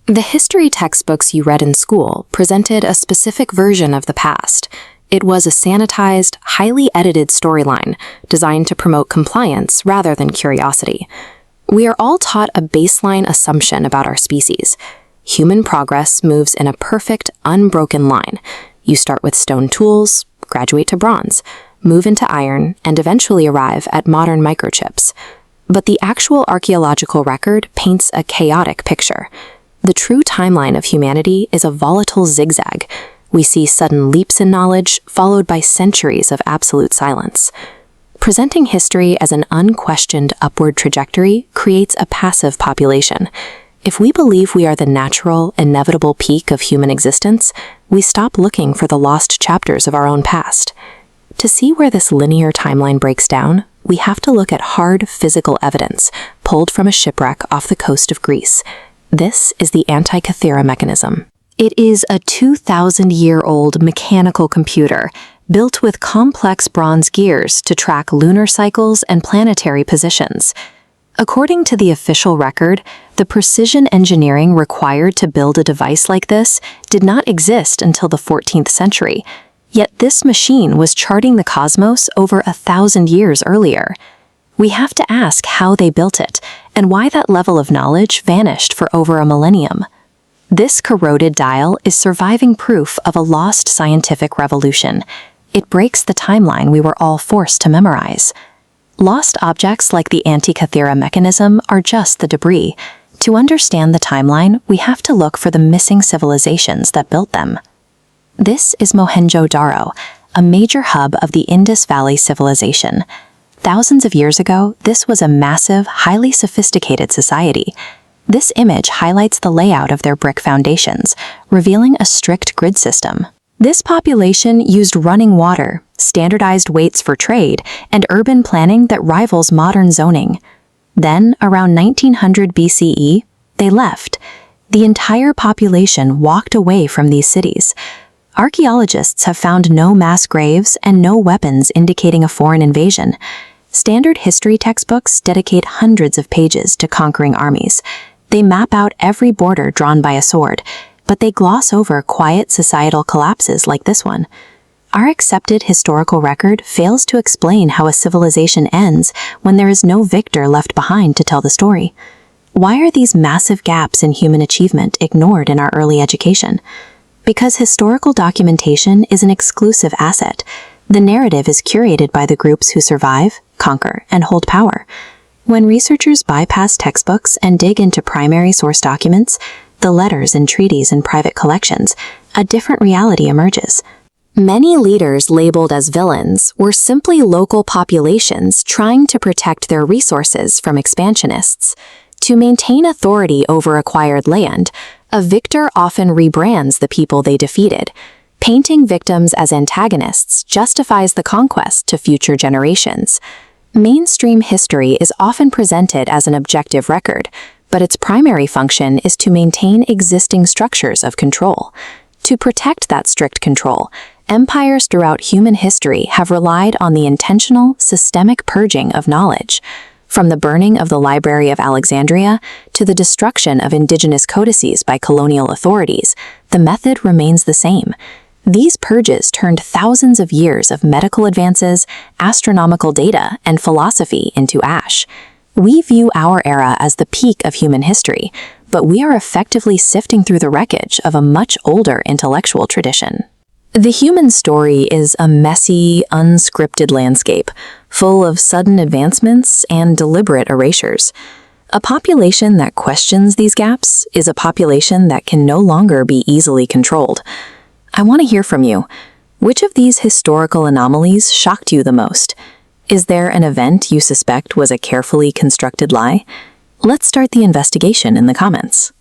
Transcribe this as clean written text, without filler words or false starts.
The history textbooks you read in school presented a specific version of the past. It was a sanitized, highly edited storyline designed to promote compliance rather than curiosity. We are all taught a baseline assumption about our species. Human progress moves in a perfect, unbroken line. You start with stone tools, graduate to bronze, move into iron, and eventually arrive at modern microchips. But the actual archaeological record paints a chaotic picture. The true timeline of humanity is a volatile zigzag. We see sudden leaps in knowledge, followed by centuries of absolute silence. Presenting history as an unquestioned upward trajectory creates a passive population. If we believe we are the natural, inevitable peak of human existence, we stop looking for the lost chapters of our own past. To see where this linear timeline breaks down, we have to look at hard physical evidence pulled from a shipwreck off the coast of Greece. This is the Antikythera Mechanism. It is a 2,000-year-old mechanical computer built with complex bronze gears to track lunar cycles and planetary positions. According to the official record, the precision engineering required to build a device like this did not exist until the 14th century, yet this machine was charting the cosmos over 1,000 years earlier. We have to ask how they built it, and why that level of knowledge vanished for over a millennium. This corroded dial is surviving proof of a lost scientific revolution. It breaks the timeline we were all forced to memorize. Lost objects like the Antikythera Mechanism are just the debris. To understand the timeline, we have to look for the missing civilizations that built them. This is Mohenjo-Daro, a major hub of the Indus Valley Civilization. Thousands of years ago, this was a massive, highly sophisticated society. This image highlights the layout of their brick foundations, revealing a strict grid system. This population used running water, standardized weights for trade, and urban planning that rivals modern zoning. Then, around 1900 BCE, they left. The entire population walked away from these cities. Archaeologists have found no mass graves and no weapons indicating a foreign invasion. Standard history textbooks dedicate hundreds of pages to conquering armies. They map out every border drawn by a sword, but they gloss over quiet societal collapses like this one. Our accepted historical record fails to explain how a civilization ends when there is no victor left behind to tell the story. Why are these massive gaps in human achievement ignored in our early education? Because historical documentation is an exclusive asset. The narrative is curated by the groups who survive, conquer, and hold power. When researchers bypass textbooks and dig into primary source documents, the letters and treaties in private collections, a different reality emerges. Many leaders labeled as villains were simply local populations trying to protect their resources from expansionists. To maintain authority over acquired land, a victor often rebrands the people they defeated. Painting victims as antagonists justifies the conquest to future generations. Mainstream history is often presented as an objective record, but its primary function is to maintain existing structures of control. To protect that strict control, empires throughout human history have relied on the intentional, systemic purging of knowledge. From the burning of the Library of Alexandria to the destruction of indigenous codices by colonial authorities, the method remains the same. These purges turned thousands of years of medical advances, astronomical data, and philosophy into ash. We view our era as the peak of human history, but we are effectively sifting through the wreckage of a much older intellectual tradition. The human story is a messy, unscripted landscape, full of sudden advancements and deliberate erasures. A population that questions these gaps is a population that can no longer be easily controlled. I want to hear from you. Which of these historical anomalies shocked you the most? Is there an event you suspect was a carefully constructed lie? Let's start the investigation in the comments.